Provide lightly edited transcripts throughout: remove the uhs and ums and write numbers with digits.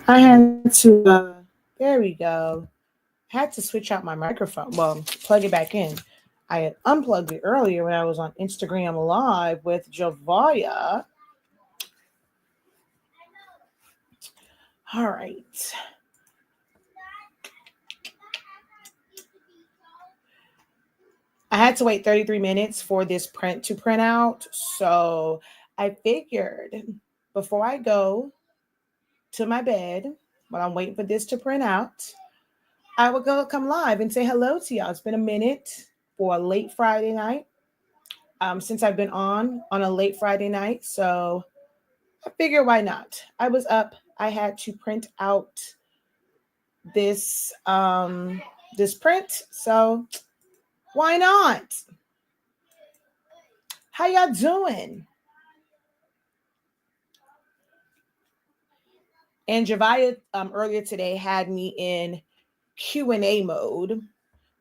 I had to, there we go. I had to switch out my microphone. Well, plug it back in. I had unplugged it earlier when I was on Instagram Live with Javaya. All right. I had to wait 33 minutes for this print to print out. So I figured before I go to my bed, while I'm waiting for this to print out, I would go come live and say hello to y'all. It's been a minute for a late Friday night. Since I've been on a late Friday night. So I figured why not? I was up. I had to print out this print. So why not? How y'all doing? And Javaya earlier today had me in Q&A mode,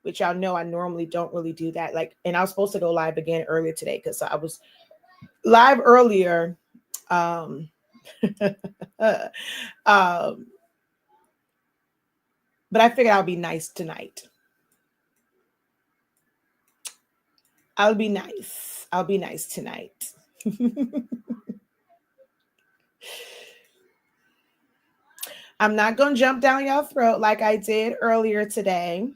which y'all know I normally don't really do that. Like, and I was supposed to go live again earlier today because I was live earlier. Um, um, but I figured I'll be nice tonight. I'll be nice. I'll be nice tonight. I'm not going to jump down your throat like I did earlier today.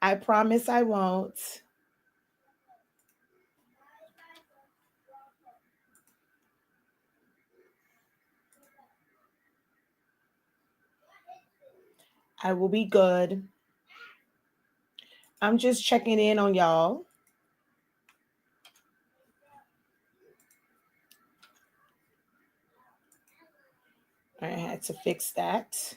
I promise I won't. I will be good. I'm just checking in on y'all. I had to fix that.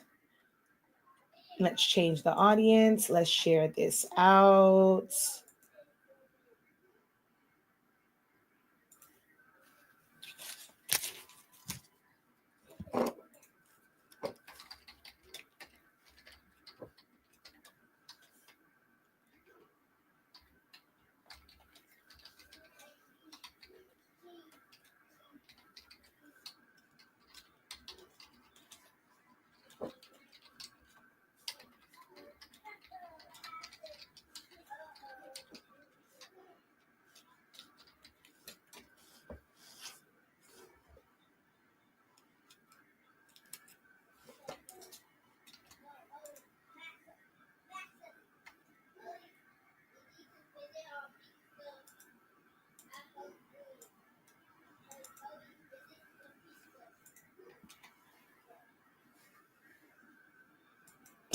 Let's change the audience. Let's share this out.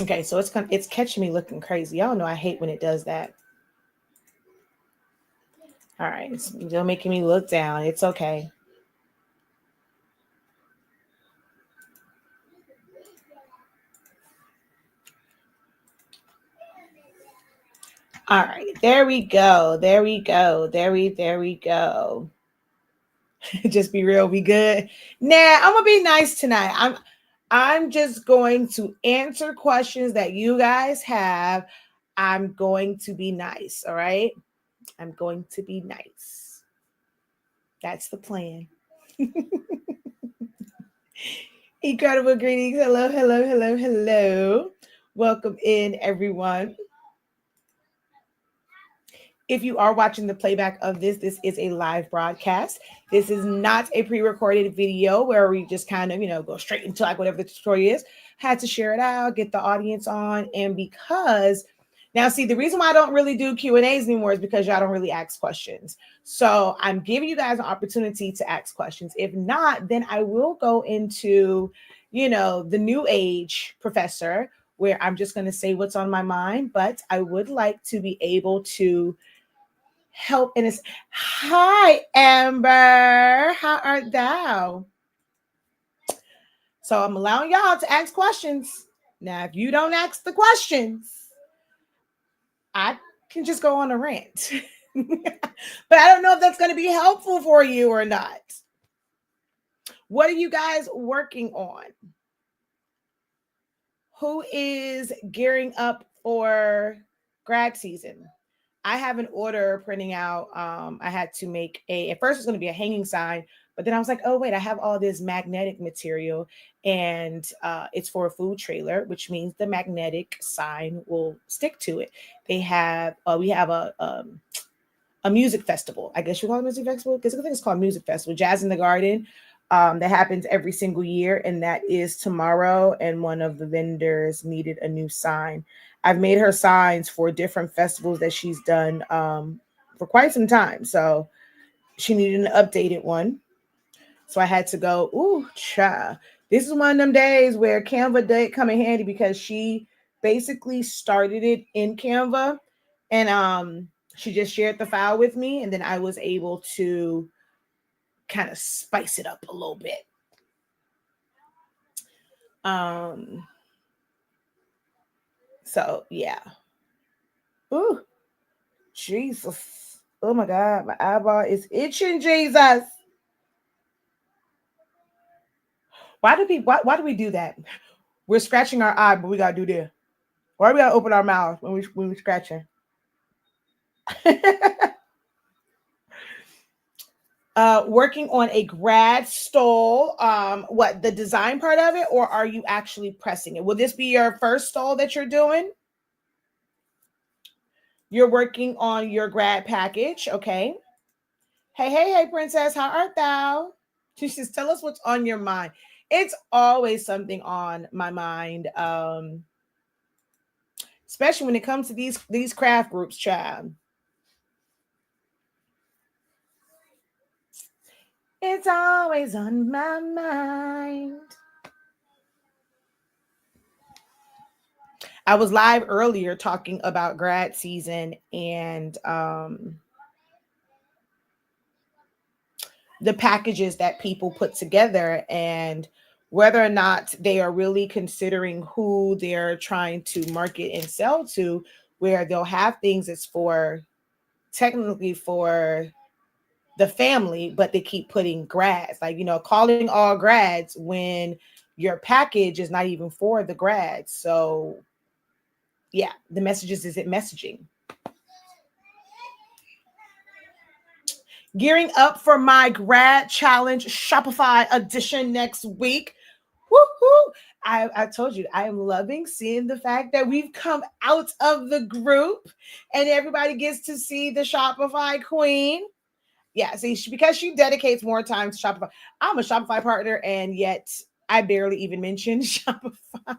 Okay, so it's catching me looking crazy. Y'all know I hate when it does that. All right, it's still making me look down. It's okay. All right, there we go. There we go. There we go. Just be real, be good. Nah, I'm gonna be nice tonight. I'm just going to answer questions that you guys have. I'm going to be nice, all right? I'm going to be nice. That's the plan. Incredible greetings. Hello, hello, hello, hello. Welcome in, everyone. If you are watching the playback of this is a live broadcast. This is not a pre-recorded video where we just kind of, go straight into like whatever the story is. Had to share it out, get the audience on, and because now, see, the reason why I don't really do Q&As anymore is because y'all don't really ask questions. So I'm giving you guys an opportunity to ask questions. If not, then I will go into, the new age professor where I'm just going to say what's on my mind. But I would like to be able to help in this. Hi, Amber. How art thou? So I'm allowing y'all to ask questions. Now, if you don't ask the questions, I can just go on a rant. But I don't know if that's going to be helpful for you or not. What are you guys working on? Who is gearing up for grad season? I have an order printing out. I had to make at first it's going to be a hanging sign, but then I was like, oh wait, I have all this magnetic material, and it's for a food trailer, which means the magnetic sign will stick to it. We have a music festival. I guess you call it a music festival because I think it's called Music Festival, Jazz in the Garden. That happens every single year, and that is tomorrow. And one of the vendors needed a new sign. I've made her signs for different festivals that she's done for quite some time. So she needed an updated one. So I had to go, ooh, cha. This is one of them days where Canva did come in handy because she basically started it in Canva, and she just shared the file with me, and then I was able to kind of spice it up a little bit. So yeah. Ooh, Jesus. Oh my God, my eyeball is itching, Jesus. Why do we do that? We're scratching our eye, but we gotta do this. Why do we gotta open our mouth when we're scratching? Working on a grad stole. What, the design part of it, or are you actually pressing it? Will this be your first stole that you're doing? You're working on your grad package, okay? Hey, princess, how art thou? She says, tell us what's on your mind. It's always something on my mind, especially when it comes to these craft groups, child. It's always on my mind. I was live earlier talking about grad season and the packages that people put together and whether or not they are really considering who they're trying to market and sell to, where they'll have things that's for technically for the family, but they keep putting grads, like, calling all grads when your package is not even for the grads. So yeah, the messages isn't messaging. Gearing up for my grad challenge Shopify edition next week. Woohoo! I told you I am loving seeing the fact that we've come out of the group and everybody gets to see the Shopify queen. Yeah, see, because she dedicates more time to Shopify. I'm a Shopify partner, and yet I barely even mention Shopify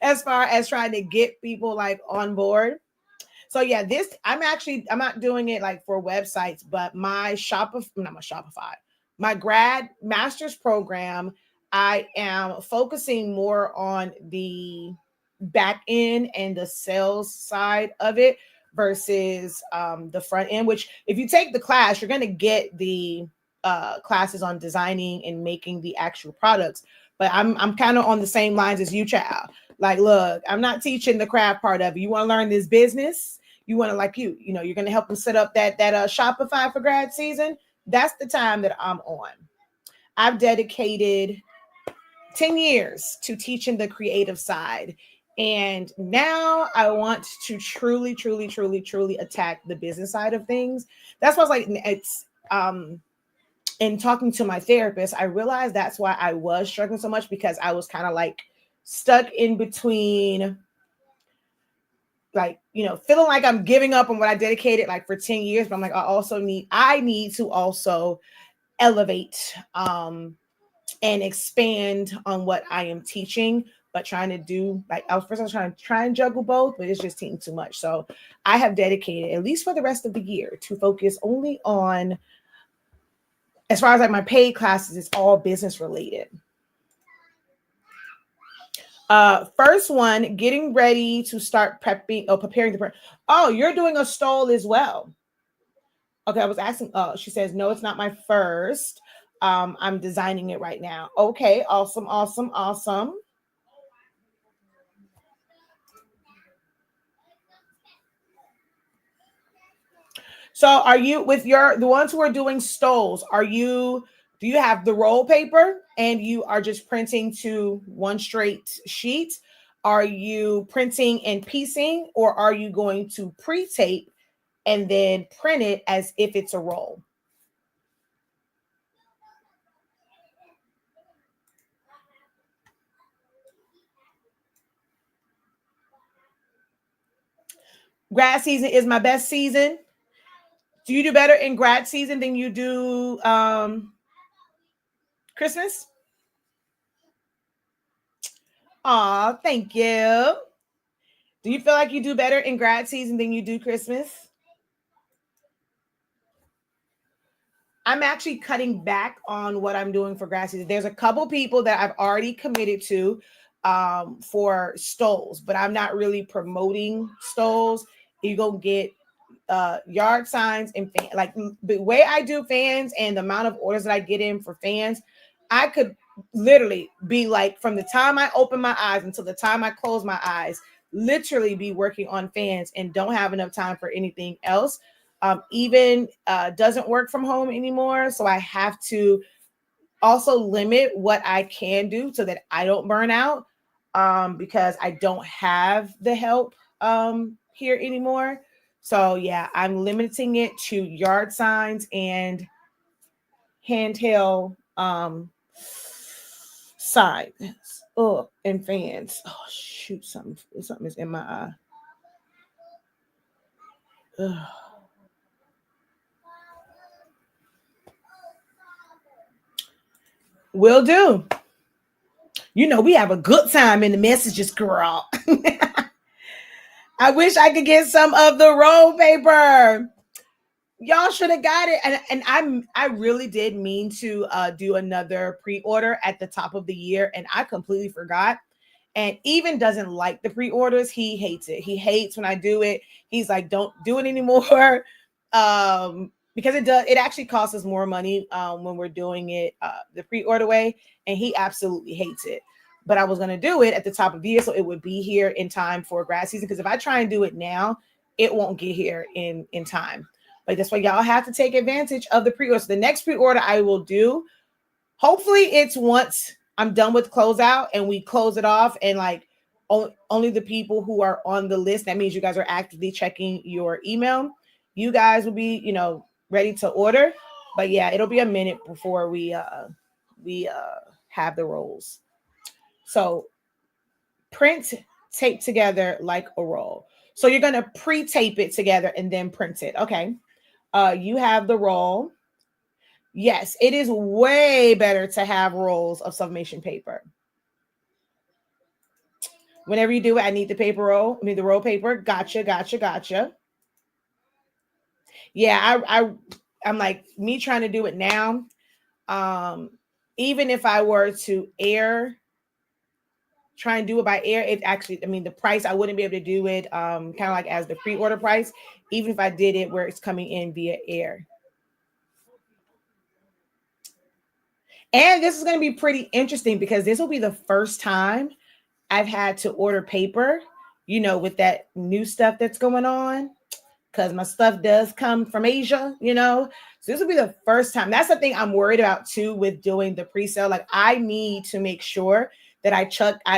as far as trying to get people like on board. So yeah, I'm not doing it like for websites, but my grad master's program, I am focusing more on the back end and the sales side of it versus the front end, which if you take the class, you're going to get the classes on designing and making the actual products. But I'm kind of on the same lines as you, child. Like, look, I'm not teaching the craft part of it. You want to learn this business? You want to, like, you're going to help them set up that Shopify for grad season. That's the time that I'm on. I've dedicated 10 years to teaching the creative side. And now I want to truly, truly, truly, truly attack the business side of things. That's why it's in talking to my therapist, I realized that's why I was struggling so much, because I was kind of like stuck in between, like, feeling like I'm giving up on what I dedicated like for 10 years. But I'm like, I need to also elevate and expand on what I am teaching, but trying to do, like, I was trying to and juggle both, but it's just taking too much. So I have dedicated, at least for the rest of the year, to focus only on, as far as like my paid classes, it's all business related. First one, getting ready to start prepping or preparing the print. Oh, you're doing a stole as well. Okay, I was asking. Oh, she says, no, it's not my first. I'm designing it right now. Okay, awesome, awesome, awesome. So are you, with the ones who are doing stoles, do you have the roll paper and you are just printing to one straight sheet? Are you printing and piecing, or are you going to pre-tape and then print it as if it's a roll. Grad season is my best season. Do you do better in grad season than you do Christmas? Aw, thank you. Do you feel like you do better in grad season than you do Christmas? I'm actually cutting back on what I'm doing for grad season. There's a couple people that I've already committed to for stoles, but I'm not really promoting stoles. You go get yard signs and like the way I do fans and the amount of orders that I get in for fans, I could literally be like from the time I open my eyes until the time I close my eyes, literally be working on fans and don't have enough time for anything else. Even doesn't work from home anymore, so I have to also limit what I can do so that I don't burn out, because I don't have the help here anymore. So yeah, I'm limiting it to yard signs and handheld signs. Oh, and fans. Oh shoot, something is in my eye. Ugh. Will do. You know, we have a good time in the messages, girl. I wish I could get some of the roll paper. Y'all should have got it. And I really did mean to do another pre-order at the top of the year, and I completely forgot. And even doesn't like the pre-orders. He hates it. He hates when I do it. He's like, don't do it anymore. Because it actually costs us more money when we're doing it the pre-order way, and he absolutely hates it. But I was going to do it at the top of the year so it would be here in time for grad season, because if I try and do it now, it won't get here in time. Like that's why y'all have to take advantage of the pre-order. So the next pre-order I will do, hopefully it's once I'm done with closeout and we close it off, and like only the people who are on the list, that means you guys are actively checking your email, you guys will be, ready to order. But yeah, it'll be a minute before we have the rolls. So print, tape together like a roll. So you're going to pre-tape it together and then print it. Okay. You have the roll. Yes, it is way better to have rolls of sublimation paper. Whenever you do it, I need the paper roll. I mean the roll paper. Gotcha, gotcha, gotcha. Yeah, I'm like me trying to do it now. Um, Even if I were to try and do it by air, it actually, I mean, the price, I wouldn't be able to do it kind of like as the pre-order price, even if I did it where it's coming in via air. And this is going to be pretty interesting because this will be the first time I've had to order paper, with that new stuff that's going on, because my stuff does come from Asia. So this will be the first time. That's the thing I'm worried about too with doing the pre-sale. Like I need to make sure that I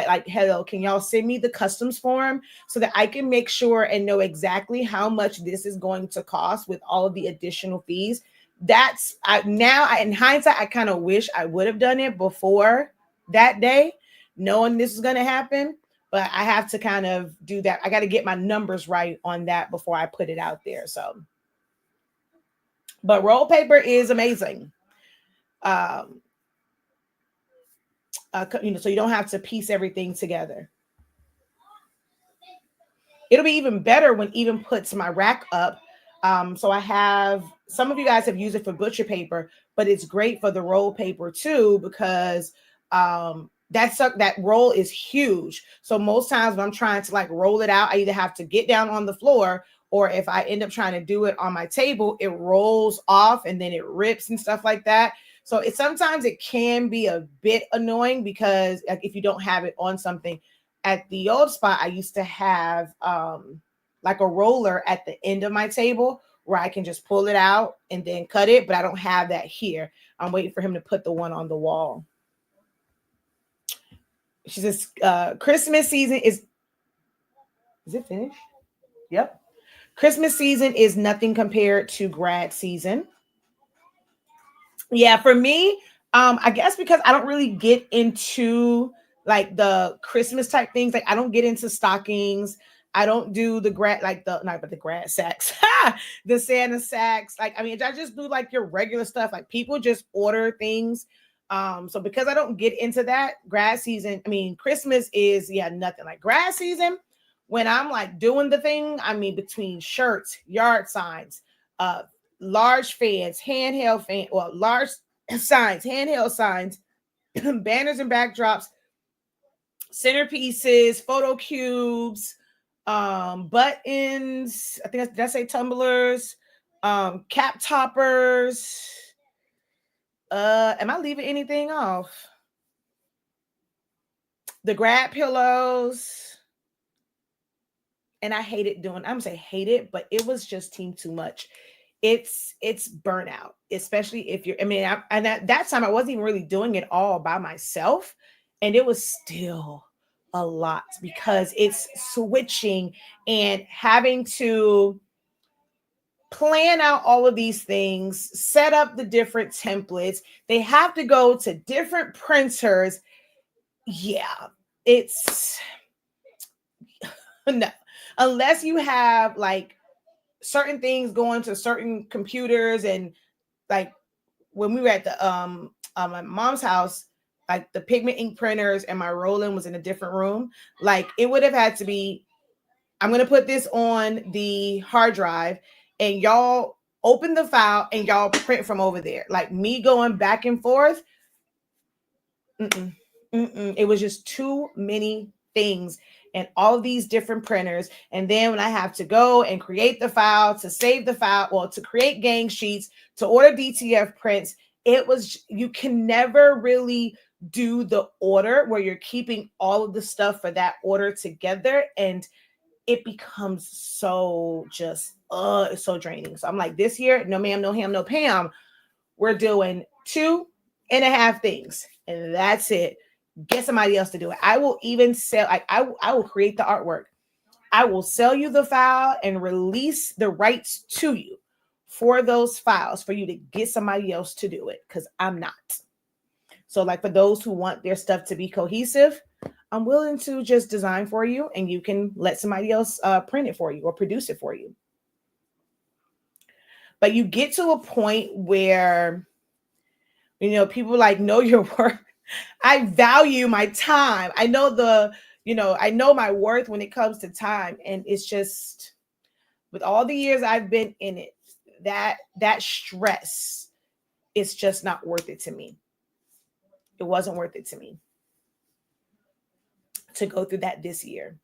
like, hello, can y'all send me the customs form so that I can make sure and know exactly how much this is going to cost with all of the additional fees. In hindsight, I kind of wish I would have done it before that day, knowing this is going to happen. But I have to kind of do that. I got to get my numbers right on that before I put it out there. So, but roll paper is amazing. Um, so you don't have to piece everything together. It'll be even better when even puts my rack up. So I have some of you guys have used it for butcher paper, but it's great for the roll paper too, because that roll is huge. So most times when I'm trying to like roll it out, I either have to get down on the floor, or if I end up trying to do it on my table, it rolls off and then it rips and stuff like that. So sometimes it can be a bit annoying because like, if you don't have it on something. At the old spot, I used to have like a roller at the end of my table where I can just pull it out and then cut it, but I don't have that here. I'm waiting for him to put the one on the wall. She says, Christmas season is it finished? Yep. Christmas season is nothing compared to grad season. Yeah, for me, I guess because I don't really get into like the Christmas type things. Like I don't get into stockings. I don't do the grad like the not but the grad sacks, the Santa sacks. Like I mean, I just do like your regular stuff. Like people just order things. So because I don't get into that grad season, I mean Christmas is nothing like grad season. When I'm like doing the thing, I mean between shirts, yard signs, uh large fans, handheld fan, well, large signs, handheld signs, banners and backdrops, centerpieces, photo cubes, buttons. I think that's say tumblers, cap toppers. Am I leaving anything off? The grab pillows. And I hated doing, I'm gonna say hate it, but it was just too much. It's burnout, especially if you're, I mean, and at that time I wasn't even really doing it all by myself. And it was still a lot because it's switching and having to plan out all of these things, set up the different templates. They have to go to different printers. Yeah, it's no, unless you have like certain things going to certain computers and like when we were at the my mom's house, like the pigment ink printers and my Roland was in a different room. Like it would have had to be, I'm gonna put this on the hard drive and y'all open the file and y'all print from over there. Like me going back and forth. Mm-mm, it was just too many things and all these different printers. And then when I have to go and create the file, to save the file, well, to create gang sheets, to order DTF prints, it was, you can never really do the order where you're keeping all of the stuff for that order together. And it becomes so just, it's so draining. So I'm like, this year, no ma'am, no ham, no Pam. We're doing 2.5 things and that's it. Get somebody else to do it. I will even sell, like I will create the artwork. I will sell you the file and release the rights to you for those files for you to get somebody else to do it because I'm not. So like for those who want their stuff to be cohesive, I'm willing to just design for you and you can let somebody else print it for you or produce it for you. But you get to a point where, you know, people like know your worth. I value my time. I know I know my worth when it comes to time. And it's just with all the years I've been in it, that stress is just not worth it to me. It wasn't worth it to me to go through that this year.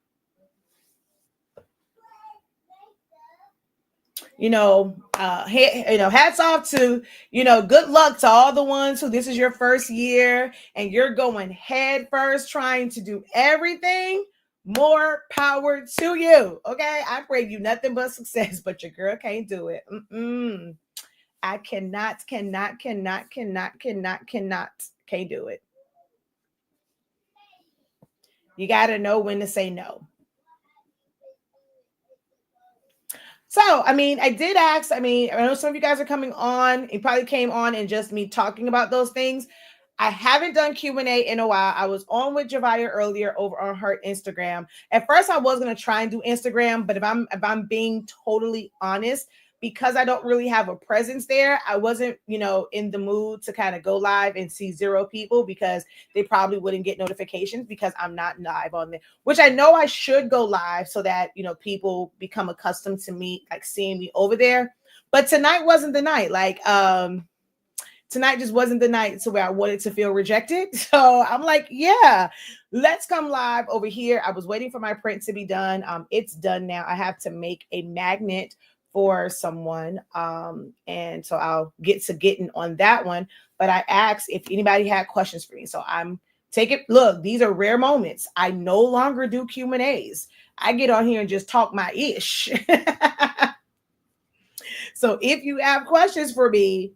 Hats off to, good luck to all the ones who this is your first year and you're going head first trying to do everything. More power to you. Okay. I pray you nothing but success, but your girl can't do it. I cannot, can't do it. You got to know when to say no. So, I mean, I did ask. I mean, I know some of you guys are coming on. It probably came on and just me talking about those things. I haven't done Q&A in a while. I was on with Javia earlier over on her Instagram. At first, I was going to try and do Instagram, but if I'm being totally honest, because I don't really have a presence there, I wasn't, in the mood to kind of go live and see 0 people because they probably wouldn't get notifications because I'm not live on there, which I know I should go live so that, people become accustomed to me, like seeing me over there. But tonight wasn't the night. Like, tonight just wasn't the night to where I wanted to feel rejected. So I'm like, yeah, let's come live over here. I was waiting for my print to be done. It's done now. I have to make a magnet for someone. And so I'll get to getting on that one. But I asked if anybody had questions for me. So I'm taking, look, these are rare moments. I no longer do Q&As. I get on here and just talk my ish. So if you have questions for me,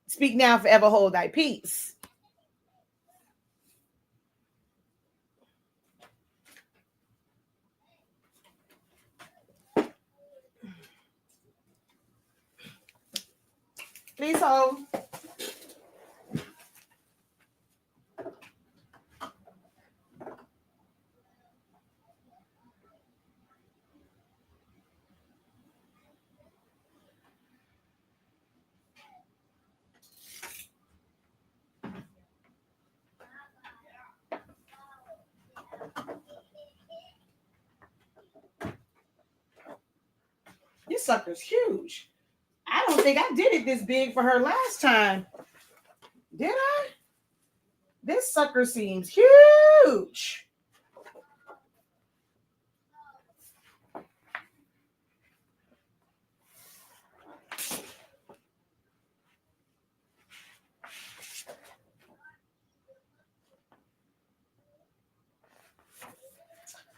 speak now, forever hold thy peace. Please hold. This sucker's huge. I don't think I did it this big for her last time. Did I? This sucker seems huge.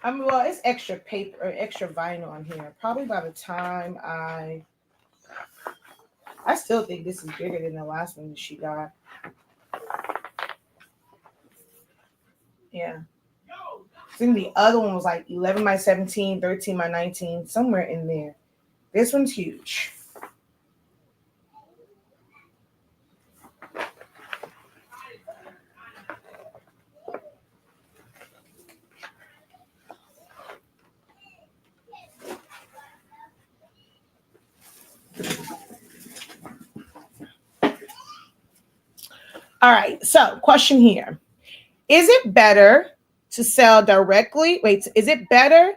I mean, well, it's extra paper or extra vinyl on here. Probably by the time I still think this is bigger than the last one that she got. Yeah. I think the other one was like 11 by 17, 13 by 19, somewhere in there. This one's huge. All right. So, question here. Is it better to sell directly? Wait, is it better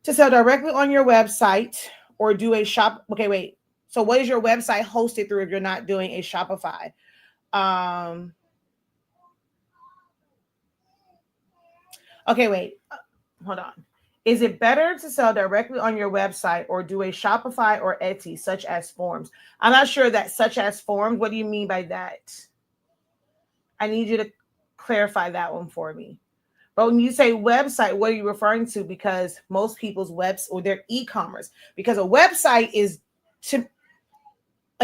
to sell directly on your website or do a shop? Okay, wait. So what is your website hosted through if you're not doing a Shopify? Okay, wait. Hold on. Is it better to sell directly on your website or do a Shopify or Etsy, such as forms? I'm not sure that such as forms. What do you mean by that? I need you to clarify that one for me. But when you say website, what are you referring to? Because most people's webs or their e-commerce, because a website is an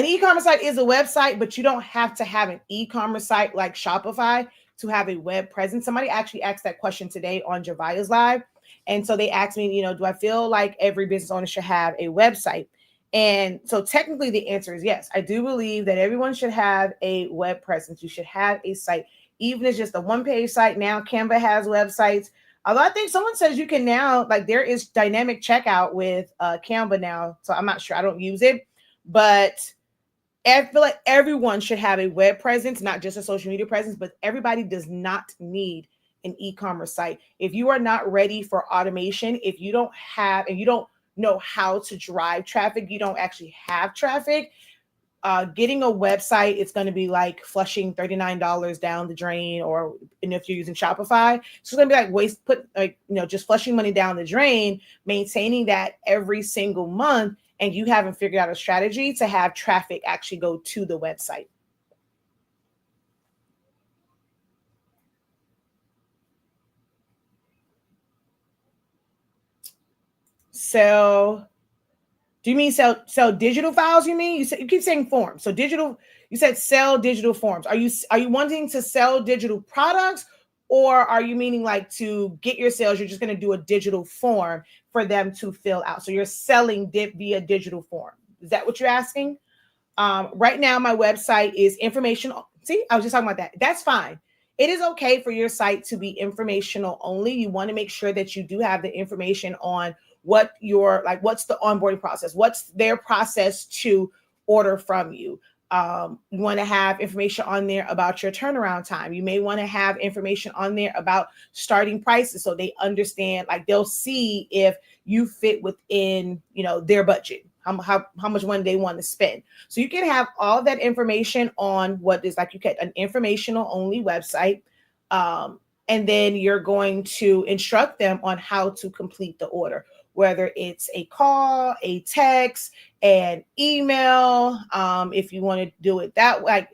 e-commerce site is a website, but you don't have to have an e-commerce site like Shopify to have a web presence. Somebody actually asked that question today on Javia's Live. And so they asked me, do I feel like every business owner should have a website? And so technically the answer is yes. I do believe that everyone should have a web presence. You should have a site, even if it's just a one-page site. Now Canva has websites. Although I think someone says you can now, like there is dynamic checkout with Canva now. So I'm not sure. I don't use it. But I feel like everyone should have a web presence, not just a social media presence, but everybody does not need an e-commerce site. If you are not ready for automation, if you don't have, and you don't know how to drive traffic, you don't actually have traffic, getting a website, it's going to be like flushing $39 down the drain, and if you're using Shopify, so it's going to be like just flushing money down the drain, maintaining that every single month, and you haven't figured out a strategy to have traffic actually go to the website. So do you mean sell digital files? You keep saying forms. So digital, you said sell digital forms. Are you wanting to sell digital products, or are you meaning like to get your sales, you're just going to do a digital form for them to fill out? So you're selling via digital form. Is that what you're asking? Right now, my website is informational. See, I was just talking about that. That's fine. It is okay for your site to be informational only. You want to make sure that you do have the information on what's the onboarding process, what's their process to order from you. You want to have information on there about your turnaround time. You may want to have information on there about starting prices so they understand, like they'll see if you fit within, their budget, how much money they want to spend. So you can have all that information on what is, like you said, an informational only website. And then you're going to instruct them on how to complete the order, whether it's a call, a text, an email. If you want to do it that way, like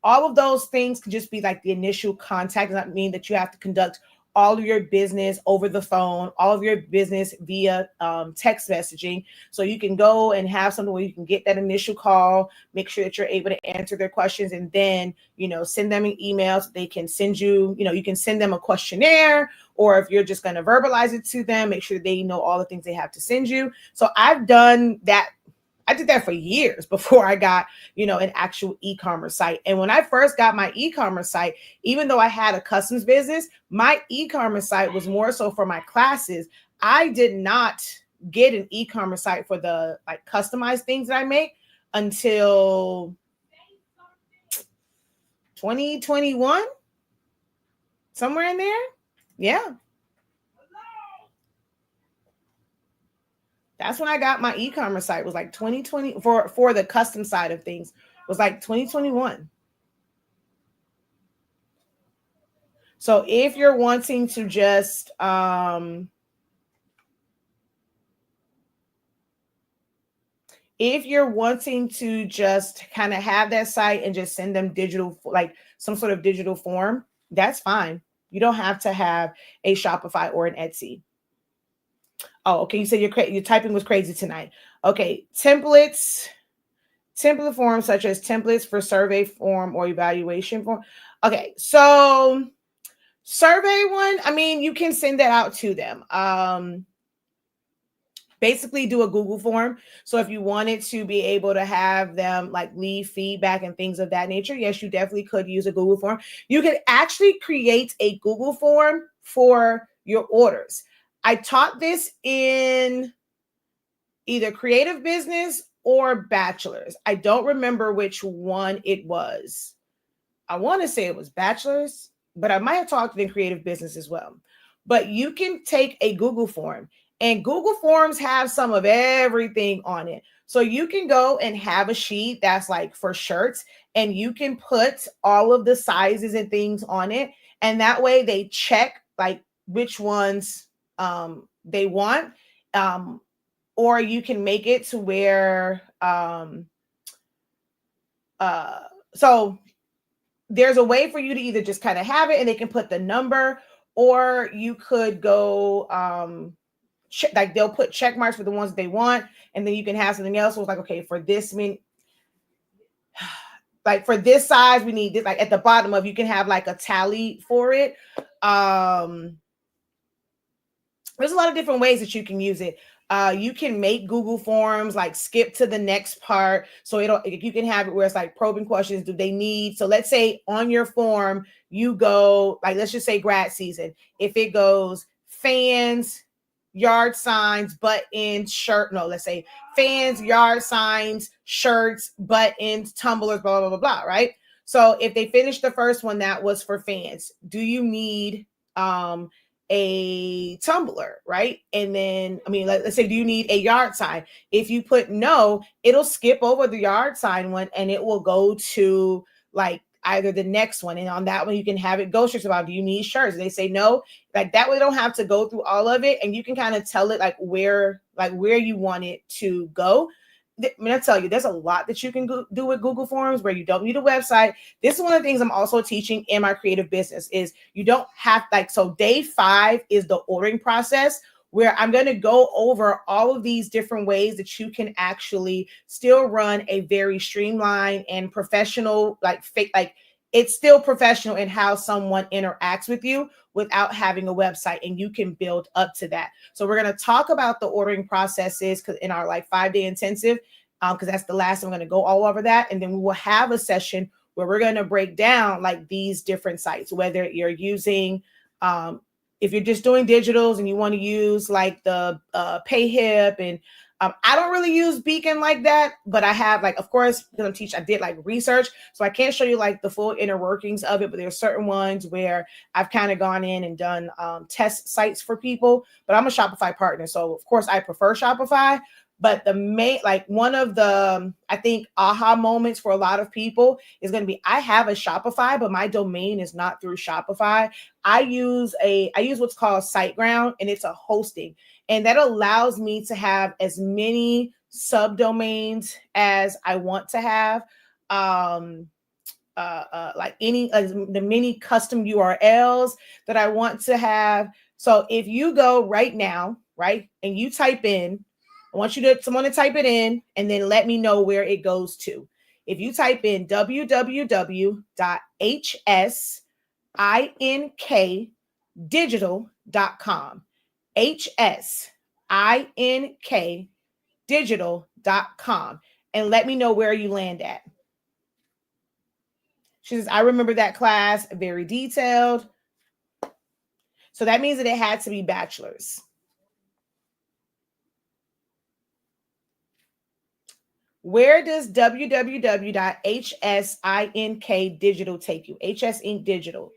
all of those things can just be like the initial contact. Does not mean that you have to conduct all of your business over the phone, all of your business via text messaging. So you can go and have something where you can get that initial call, make sure that you're able to answer their questions, and then, send them an email so they can send you, you can send them a questionnaire, or if you're just going to verbalize it to them, make sure they know all the things they have to send you. So I've done that I did that for years before I got, an actual e-commerce site. And when I first got my e-commerce site, even though I had a customs business, my e-commerce site was more so for my classes. I did not get an e-commerce site for the like customized things that I make until 2021, somewhere in there. Yeah. That's when I got my e-commerce site, was like 2020 for the custom side of things, was like 2021. So if you're wanting to just kind of have that site and just send them digital, like some sort of digital form, that's fine. You don't have to have a Shopify or an Etsy. Oh, okay. You said your typing was crazy tonight. Okay, template forms such as templates for survey form or evaluation form. Okay, so survey one, I mean, you can send that out to them. Basically do a Google form. So if you wanted to be able to have them like leave feedback and things of that nature, yes, you definitely could use a Google form. You could actually create a Google form for your orders. I taught this in either creative business or bachelor's. I don't remember which one it was. I want to say it was bachelor's, but I might have talked in creative business as well. But you can take a Google form, and Google Forms have some of everything on it. So you can go and have a sheet that's like for shirts, and you can put all of the sizes and things on it. And that way they check like which ones they want. Or you can make it to where so there's a way for you to either just kind of have it and they can put the number, or you could go like they'll put check marks for the ones that they want, and then you can have something else. So it's like, okay, for this many, like for this size, we need this. Like at the bottom of, you can have like a tally for it. There's a lot of different ways that you can use it. You can make Google Forms like skip to the next part. So you can have it where it's like probing questions. Do they need? So let's say on your form, you go like, let's just say grad season. If it goes fans, yard signs, buttons, shirt. No, let's say fans, yard signs, shirts, buttons, tumblers, blah, blah, blah, blah, right? So if they finish the first one, that was for fans. Do you need a tumbler, right? And then, I mean, let's say, do you need a yard sign? If you put no, it'll skip over the yard sign one and it will go to like either the next one. And on that one, you can have it go straight about, do you need shirts? And they say no, like that way they don't have to go through all of it. And you can kind of tell it like where you want it to go. I mean, I tell you, there's a lot that you can do with Google Forms where you don't need a website. This is one of the things I'm also teaching in my creative business is you don't have so day 5 is the ordering process, where I'm going to go over all of these different ways that you can actually still run a very streamlined and professional, it's still professional in how someone interacts with you without having a website, and you can build up to that. So we're going to talk about the ordering processes in our 5-day intensive, because that's the last. I'm going to go all over that. And then we will have a session where we're going to break down like these different sites, whether you're using, if you're just doing digitals and you want to use like the PayHip, and I don't really use Beacon like that, but I have of course, because I did research, so I can't show you the full inner workings of it, but there's certain ones where I've kind of gone in and done test sites for people, but I'm a Shopify partner. So of course I prefer Shopify, but the main, one of the, I think, aha moments for a lot of people is going to be, I have a Shopify, but my domain is not through Shopify. I use what's called SiteGround, and it's a hosting. And that allows me to have as many subdomains as I want to have, the many custom URLs that I want to have. So if you go right now, right, and you type in, I want someone to type it in and then let me know where it goes to. If you type in www.hsinkdigital.com, hsinkdigital.com, hsdigital.com and let me know where you land at. She says, I remember that class, very detailed. So that means that it had to be bachelor's. Where does www.hsinkdigital take you? HS Ink Digital.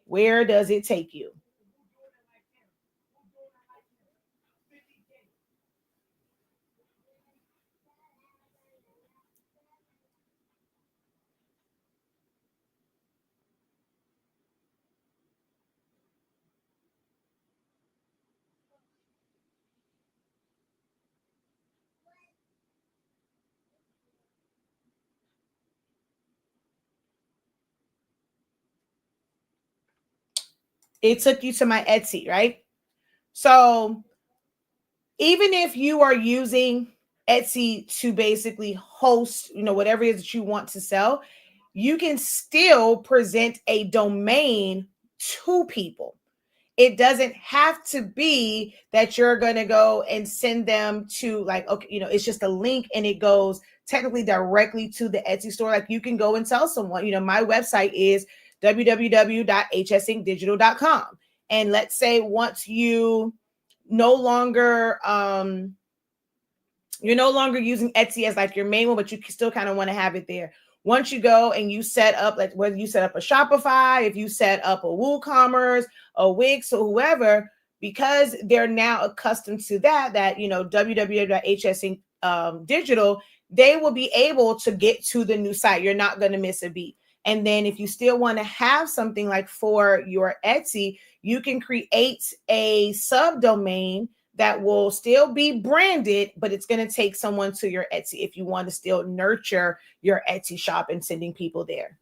Where does it take you? It took you to my Etsy, right? So even if you are using Etsy to basically host, whatever it is that you want to sell, you can still present a domain to people. It doesn't have to be that you're going to go and send them to okay, it's just a link and it goes technically directly to the Etsy store. Like you can go and tell someone, my website is www.hsinkdigital.com. And let's say once you no longer, you're no longer using Etsy as like your main one, but you still kind of want to have it there. Once you go and you set up, like whether you set up a Shopify, if you set up a WooCommerce, a Wix, or whoever, because they're now accustomed to that www.hsinkdigital, they will be able to get to the new site. You're not going to miss a beat. And then if you still want to have something like for your Etsy, you can create a subdomain that will still be branded, but it's going to take someone to your Etsy if you want to still nurture your Etsy shop and sending people there.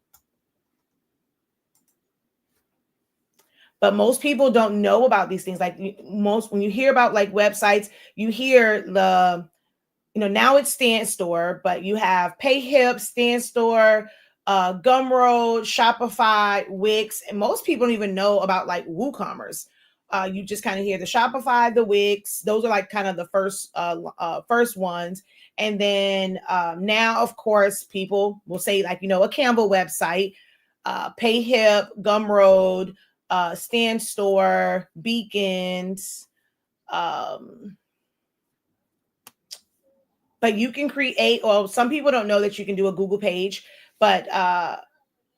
But most people don't know about these things. Like when you hear about like websites, you hear now it's Stan Store, but you have PayHip, Stan Store, Gumroad, Shopify, Wix, and most people don't even know about like WooCommerce. You just kind of hear the Shopify, the Wix. Those are like kind of the first ones. And then now, of course, people will say like, a Campbell website, PayHip, Gumroad, Stan Store, Beacons. But you can create, well, some people don't know that you can do a Google page, but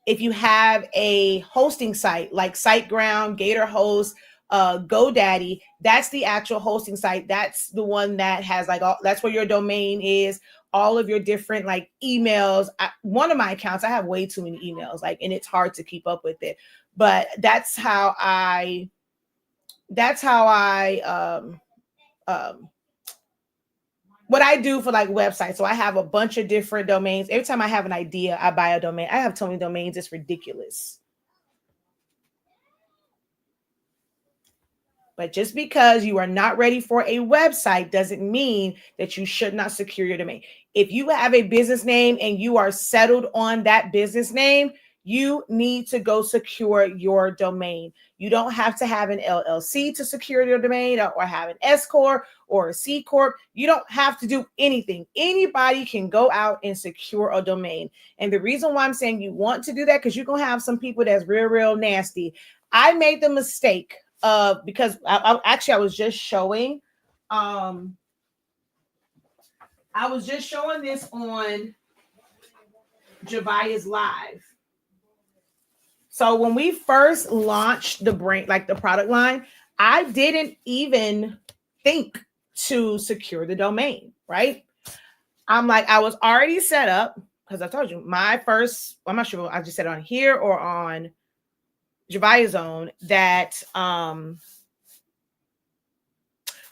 if you have a hosting site like SiteGround, GatorHost, GoDaddy, that's the actual hosting site. That's the one that has that's where your domain is, all of your different like emails. One of my accounts, I have way too many emails, and it's hard to keep up with it. But that's how I what I do for like websites. So I have a bunch of different domains. Every time I have an idea, I buy a domain. I have so many domains, it's ridiculous. But just because you are not ready for a website doesn't mean that you should not secure your domain. If you have a business name and you are settled on that business name, you need to go secure your domain. You don't have to have an LLC to secure your domain or have an S Corp or a C Corp. You don't have to do anything. Anybody can go out and secure a domain. And the reason why I'm saying you want to do that, because you're going to have some people that's real nasty. I made the mistake because I was just showing, I was just showing this on Javia's live. So when we first launched the brand, like the product line, I didn't even think to secure the domain, right? I'm like, I was already set up because I told you my first, I'm not sure if I just said it on here or on Javia's Zone that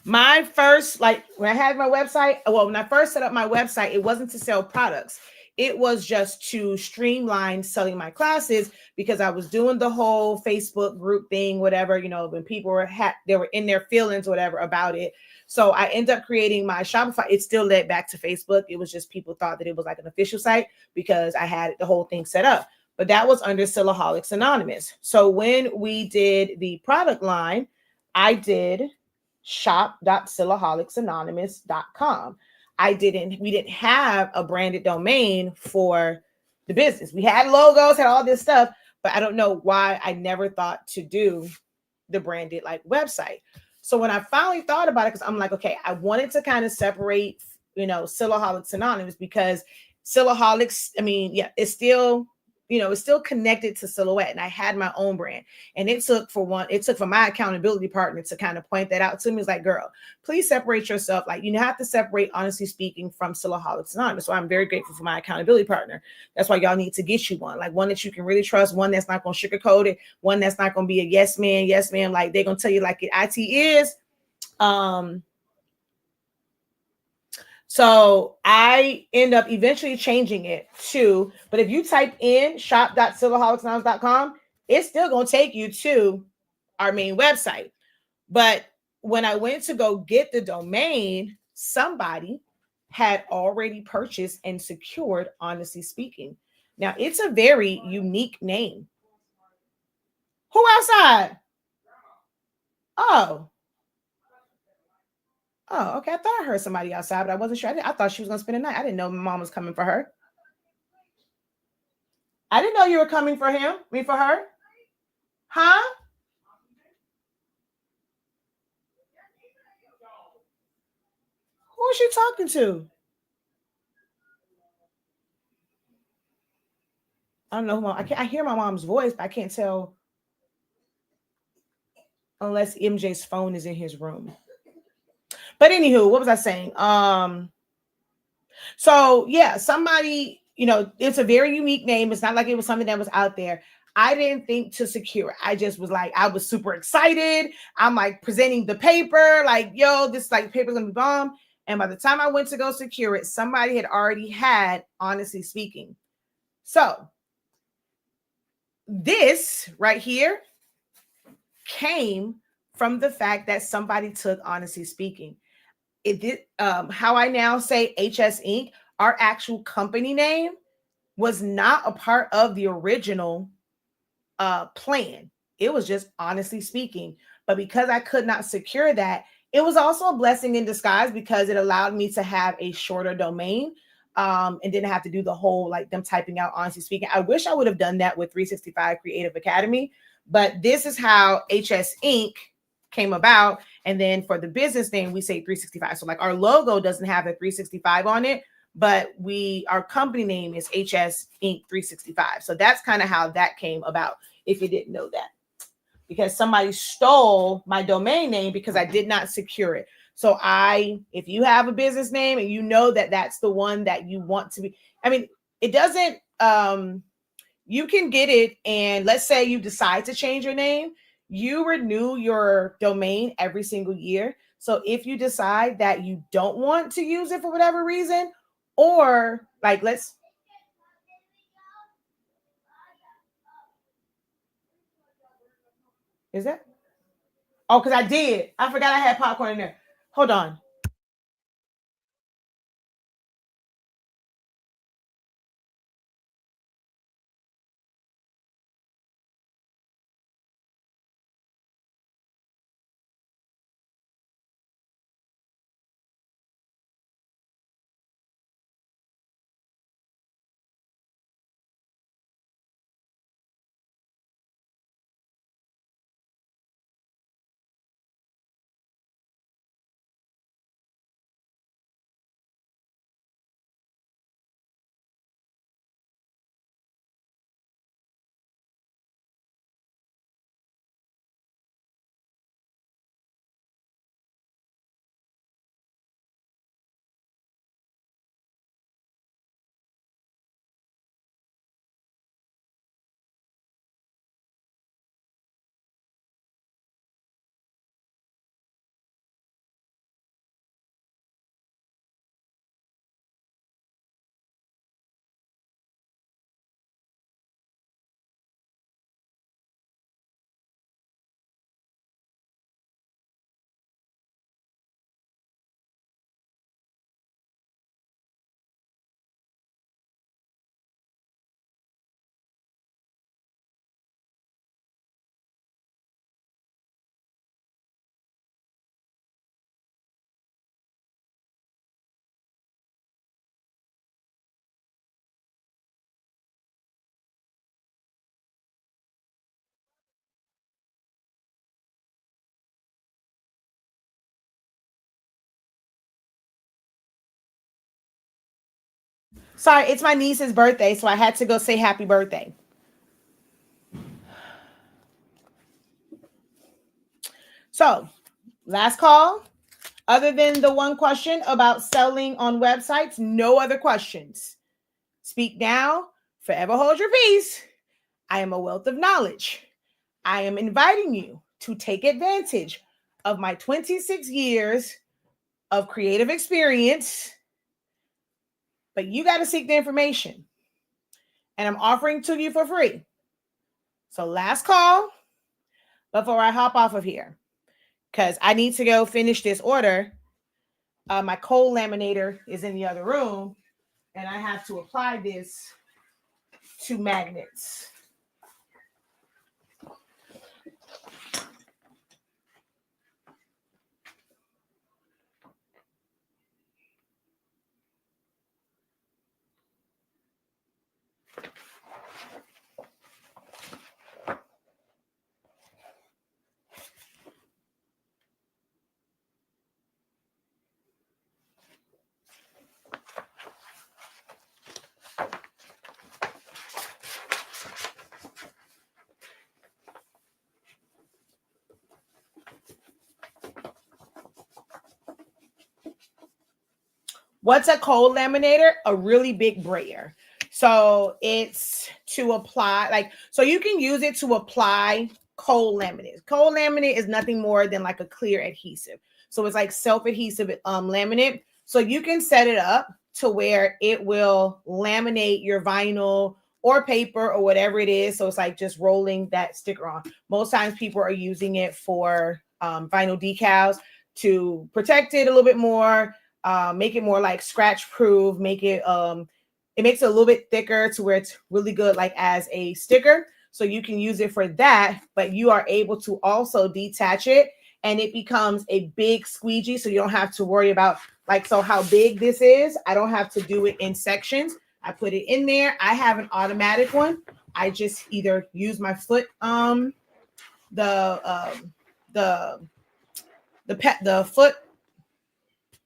my first, like when I had my website, when I first set up my website, it wasn't to sell products. It was just to streamline selling my classes because I was doing the whole Facebook group thing, whatever, when people were, they were in their feelings, whatever about it. So I ended up creating my Shopify. It still led back to Facebook. It was just people thought that it was like an official site because I had the whole thing set up. But that was under Sillaholics Anonymous. So when we did the product line, I did shop.sillaholics.anonymous.com. we didn't have a branded domain for the business. We had logos, had all this stuff, but I don't know why I never thought to do the branded like website. So when I finally thought about it, because I'm like, okay, I wanted to kind of separate, Silaholics Anonymous, because Silaholics, I mean, yeah, it's still, it's still connected to Silhouette, and I had my own brand. And it took for my accountability partner to kind of point that out to me. It's like, girl, please separate yourself. Like, you have to separate Honestly Speaking from Silaholics Anonymous. So I'm very grateful for my accountability partner. That's why y'all need to get you one, like one that you can really trust, one that's not going to sugarcoat it, one that's not going to be a yes man, like they're going to tell you like it is. So I end up eventually changing it to, but if you type in shop.silaholicsnows.com, it's still going to take you to our main website. But when I went to go get the domain, somebody had already purchased and secured Honestly Speaking. Now, it's a very unique name. Who outside? Oh. Oh, okay. I thought I heard somebody outside, but I wasn't sure. I thought she was going to spend the night. I didn't know my mom was coming for her. I didn't know you were coming for him. For her. Huh? Who is she talking to? I don't know. I hear my mom's voice, but I can't tell unless MJ's phone is in his room. But anywho, what was I saying? So yeah, somebody, it's a very unique name. It's not like it was something that was out there. I didn't think to secure it. I just was like, I was super excited. I'm like presenting the paper, like, yo, this like paper's gonna be bomb. And by the time I went to go secure it, somebody had already had Honestly Speaking. So this right here came from the fact that somebody took Honestly Speaking. It did how I now say HS Inc., our actual company name was not a part of the original plan. It was just Honestly Speaking. But because I could not secure that, it was also a blessing in disguise because it allowed me to have a shorter domain and didn't have to do the whole like them typing out Honestly Speaking. I wish I would have done that with 365 Creative Academy, but this is how HS Inc. came about. And then for the business name, we say 365. So like our logo doesn't have a 365 on it, but our company name is HS Inc. 365. So that's kind of how that came about, if you didn't know that, because somebody stole my domain name because I did not secure it. So if you have a business name and you know that that's the one that you want to be, I mean, it doesn't, you can get it. And let's say you decide to change your name, you renew your domain every single year. So if you decide that you don't want to use it for whatever reason, or like is that? Oh, because I did. I forgot I had popcorn in there. Hold on. Sorry, it's my niece's birthday, so I had to go say happy birthday. So, last call. Other than the one question about selling on websites, no other questions. Speak now, forever hold your peace. I am a wealth of knowledge. I am inviting you to take advantage of my 26 years of creative experience, but you got to seek the information. And I'm offering to you for free. So last call before I hop off of here, because I need to go finish this order. My cold laminator is in the other room, and I have to apply this to magnets. What's a cold laminator? A really big brayer. So it's to apply, like, so you can use it to apply cold laminate. Cold laminate is nothing more than like a clear adhesive. So it's like self-adhesive laminate. So you can set it up to where it will laminate your vinyl or paper or whatever it is. So it's like just rolling that sticker on. Most times people are using it for vinyl decals to protect it a little bit more, make it more like scratch proof, make it it makes it a little bit thicker to where it's really good like as a sticker. So you can use it for that, but you are able to also detach it and it becomes a big squeegee. So you don't have to worry about like, so how big this is. I don't have to do it in sections. I put it in there. I have an automatic one. I just either use my foot, the foot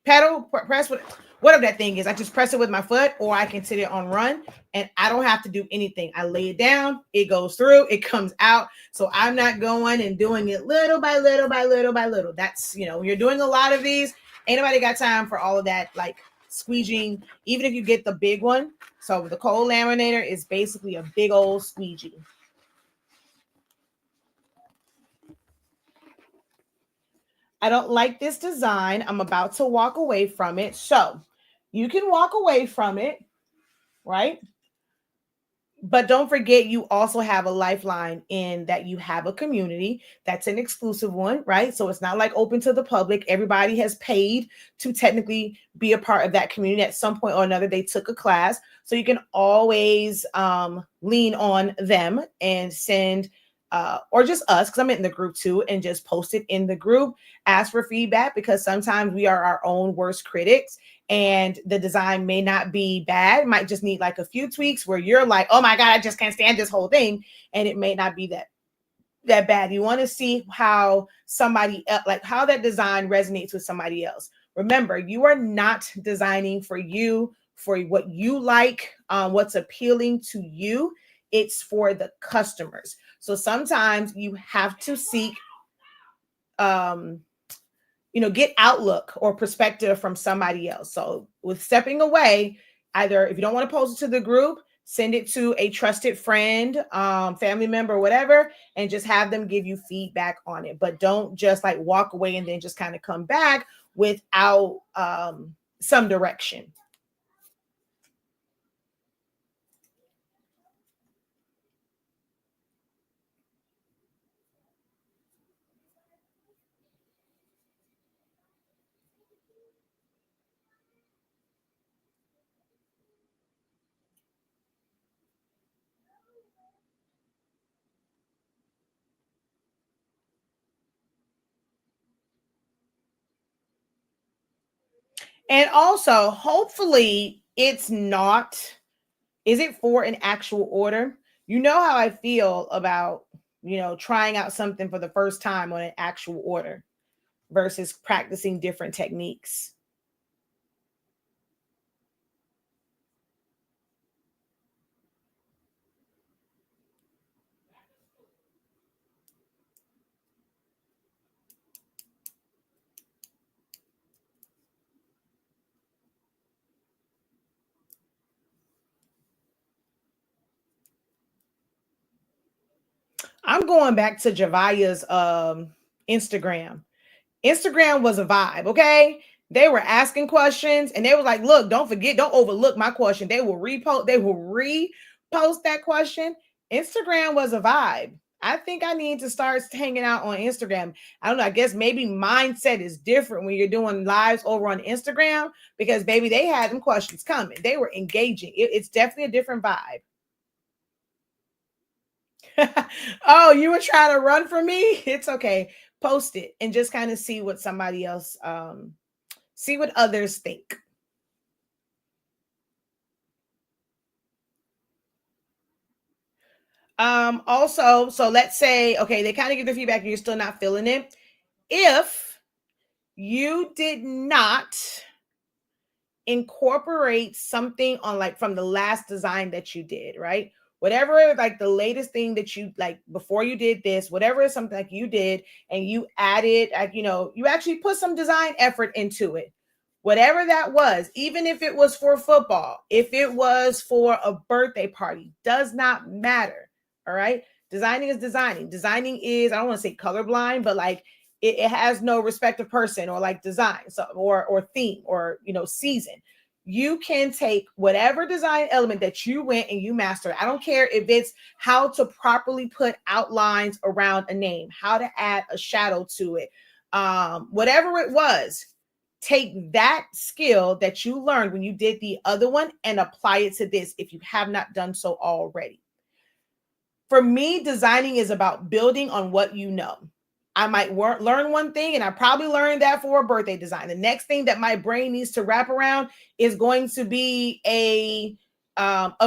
pedal press, whatever that thing is. I just press it with my foot, or I can sit it on run and I don't have to do anything. I lay it down, it goes through, it comes out. So I'm not going and doing it little by little by little by little. That's, you know, when you're doing a lot of these, ain't nobody got time for all of that like squeegeeing, even if you get the big one. So the cold laminator is basically a big old squeegee. I don't like this design. I'm about to walk away from it. So you can walk away from it, right? But don't forget, you also have a lifeline in that you have a community that's an exclusive one, right? So it's not like open to the public. Everybody has paid to technically be a part of that community at some point or another. They took a class. So you can always lean on them and send or just us, because I'm in the group too, and just post it in the group. Ask for feedback, because sometimes we are our own worst critics and the design may not be bad. It might just need like a few tweaks where you're like, oh my God, I just can't stand this whole thing. And it may not be that bad. You want to see how somebody else, like how that design resonates with somebody else. Remember, you are not designing for you, for what you like, what's appealing to you. It's for the customers. So sometimes you have to seek, get outlook or perspective from somebody else. So with stepping away, either if you don't want to post it to the group, send it to a trusted friend, family member, whatever, and just have them give you feedback on it. But don't just like walk away and then just kind of come back without some direction. And also, hopefully, it's not, is it for an actual order? You know how I feel about, trying out something for the first time on an actual order versus practicing different techniques. I'm going back to Javaya's Instagram. Instagram was a vibe, okay? They were asking questions and they were like, look, don't forget, don't overlook my question. They will repost that question. Instagram was a vibe. I think I need to start hanging out on Instagram. I don't know. I guess maybe mindset is different when you're doing lives over on Instagram because baby, they had them questions coming. They were engaging. It's definitely a different vibe. Oh, you were trying to run from me? It's okay. Post it and just kind of see what somebody else see what others think. Also, so let's say, okay, they kind of give the feedback and you're still not feeling it. If you did not incorporate something on like from the last design that you did, right? Whatever, like the latest thing that you like before you did this, whatever is something like you did and you added, like, you actually put some design effort into it. Whatever that was, even if it was for football, if it was for a birthday party, does not matter. All right. Designing is designing. Designing is, I don't want to say colorblind, but like it has no respect of person or like design, so or theme or season. You can take whatever design element that you went and you mastered. I don't care if it's how to properly put outlines around a name, how to add a shadow to it, whatever it was. Take that skill that you learned when you did the other one and apply it to this if you have not done so already. For me, designing is about building on what you know. I might learn one thing, and I probably learned that for a birthday design. The next thing that my brain needs to wrap around is going to be a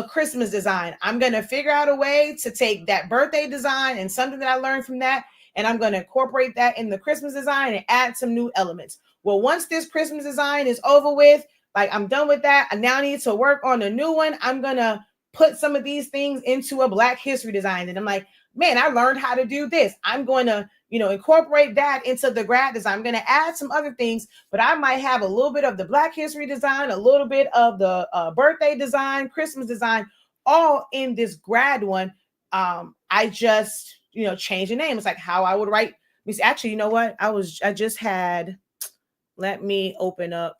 Christmas design. I'm going to figure out a way to take that birthday design and something that I learned from that, and I'm going to incorporate that in the Christmas design and add some new elements. Well, once this Christmas design is over with, like I'm done with that, I now need to work on a new one. I'm going to put some of these things into a Black history design. And I'm like, man, I learned how to do this. I'm going to, incorporate that into the grad design. I'm going to add some other things, but I might have a little bit of the Black history design, a little bit of the birthday design, Christmas design, all in this grad one. I just, change the name. It's like how I would write. Actually, you know what? Let me open up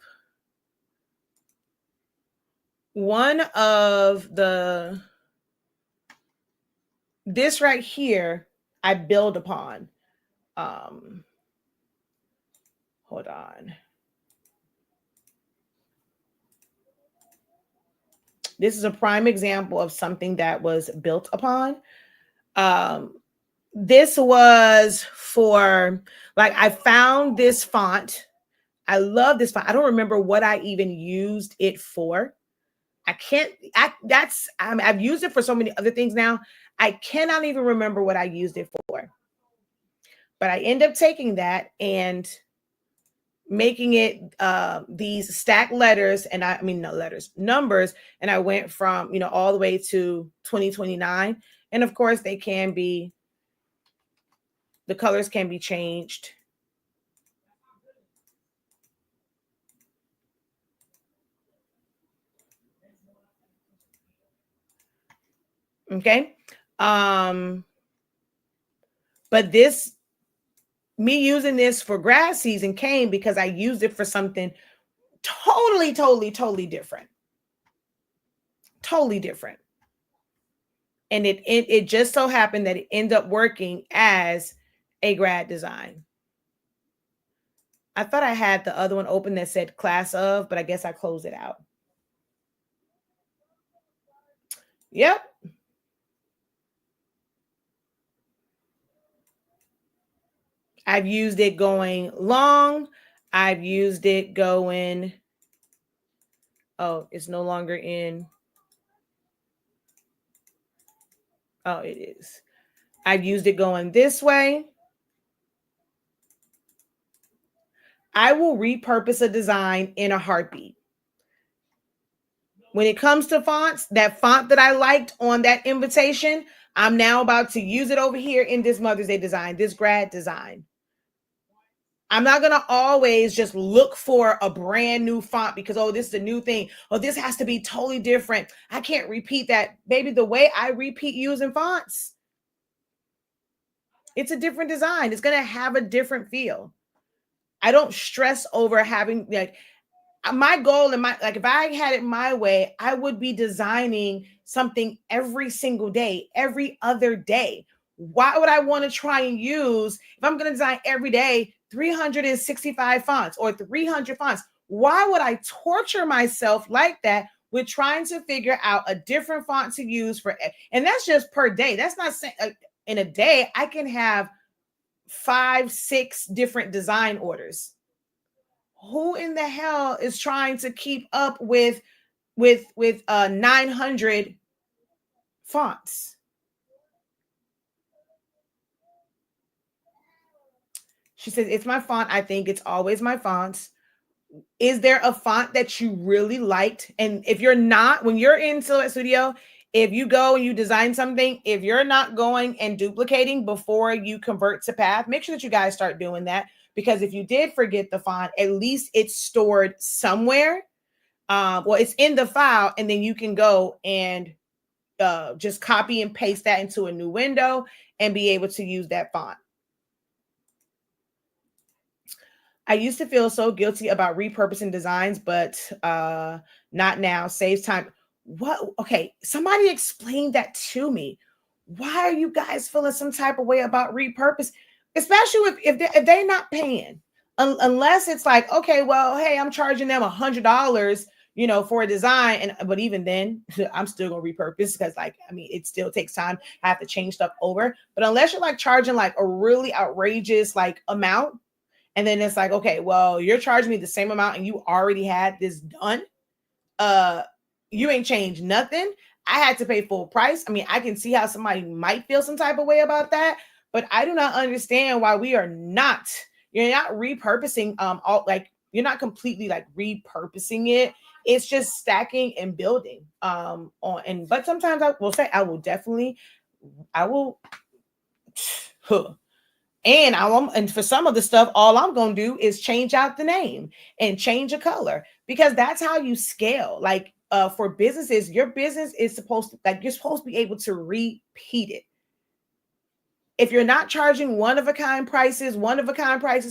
one of this right here. I build upon. Hold on. This is a prime example of something that was built upon. This was for, like, I found this font. I love this font. I don't remember what I even used it for. I've used it for so many other things now. I cannot even remember what I used it for. But I end up taking that and making it these stacked letters, and numbers, and I went from all the way to 2029, and of course the colors can be changed. Okay. But me using this for grad season came because I used it for something totally different. Totally different. And it just so happened that it ended up working as a grad design. I thought I had the other one open that said class of, but I guess I closed it out. Yep. I've used it going long. I've used it going, oh, it's no longer in. Oh, it is. I've used it going this way. I will repurpose a design in a heartbeat. When it comes to fonts, that font that I liked on that invitation, I'm now about to use it over here in this Mother's Day design, this grad design. I'm not going to always just look for a brand new font because, oh, this is a new thing. Oh, this has to be totally different. I can't repeat that. Baby, the way I repeat using fonts, It's a different design. It's going to have a different feel. I don't stress over having like my goal and my like if I had it my way, I would be designing something every single day, every other day. Why would I want to try and use if I'm going to design every day 365 fonts or 300 fonts? Why would I torture myself like that with trying to figure out a different font to use for and that's just per day. That's not saying in a day I can have 5-6 different design orders. Who in the hell is trying to keep up with 900 fonts? She says, it's my font. I think it's always my fonts. Is there a font that you really liked? And if you're not, when you're in Silhouette Studio, if you go and you design something, if you're not going and duplicating before you convert to Path, make sure that you guys start doing that. Because if you did forget the font, at least it's stored somewhere. Well, it's in the file, and then you can go and just copy and paste that into a new window and be able to use that font. I used to feel so guilty about repurposing designs, but not now. Saves time. What? Okay, somebody explain that to me. Why are you guys feeling some type of way about repurpose? Especially if they're not paying. Unless it's like, okay, well, hey, I'm charging them $100, for a design. But even then, I'm still gonna repurpose because it still takes time. I have to change stuff over. But unless you're like charging like a really outrageous like amount, and then it's like, okay, well, you're charging me the same amount and you already had this done. You ain't changed nothing. I had to pay full price. I can see how somebody might feel some type of way about that, but I do not understand why you're not repurposing you're not completely like repurposing it. It's just stacking and building but sometimes I will say I will and for some of the stuff, all I'm going to do is change out the name and change a color, because that's how you scale. Like for businesses, your business is supposed to, you're supposed to be able to repeat it. If you're not charging one-of-a-kind prices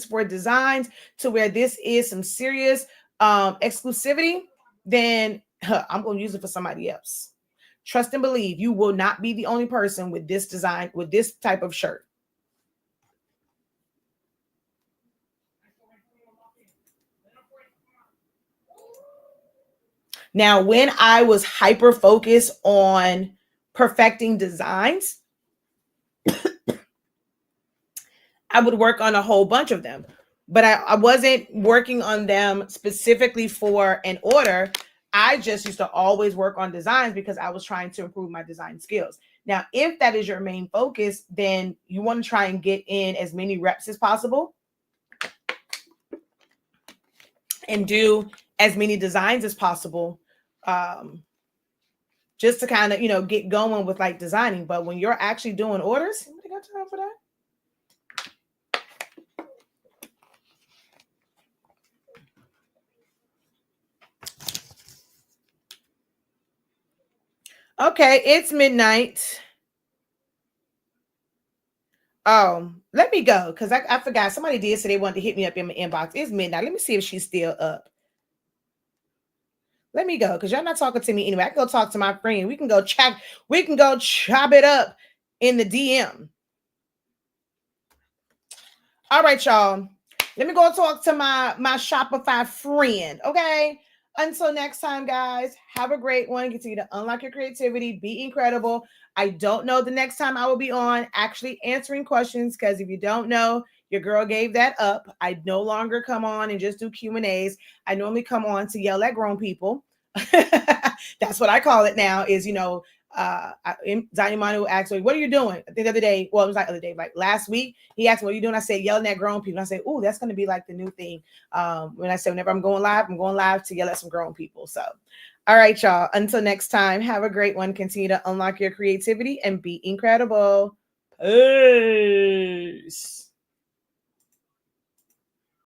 for designs to where this is some serious exclusivity, then I'm going to use it for somebody else. Trust and believe, you will not be the only person with this design, with this type of shirt. Now, when I was hyper focused on perfecting designs, I would work on a whole bunch of them, but I wasn't working on them specifically for an order. I just used to always work on designs because I was trying to improve my design skills. Now, if that is your main focus, then you want to try and get in as many reps as possible and do as many designs as possible. Just to kind of, get going with like designing. But when you're actually doing orders, anybody got time for that? Okay, it's midnight. Oh, let me go because I forgot. Somebody did say they wanted to hit me up in my inbox. It's midnight. Let me see if she's still up. Let me go because y'all not talking to me anyway. I can go talk to my friend. We can go chop it up in the DM. All right, y'all. Let me go talk to my Shopify friend. Okay. Until next time, guys, have a great one. Continue to unlock your creativity. Be incredible. I don't know the next time I will be on actually answering questions, because if you don't know, your girl gave that up. I no longer come on and just do Q&As. I normally come on to yell at grown people. That's what I call it now, is, Donnie Manu asked me, what are you doing? I think the other day, well, it was like the other day, like last week, he asked me, what are you doing? I said, yelling at grown people. I said, oh, that's going to be like the new thing. When I said, whenever I'm going live to yell at some grown people. So, all right, y'all. Until next time, have a great one. Continue to unlock your creativity and be incredible. Peace.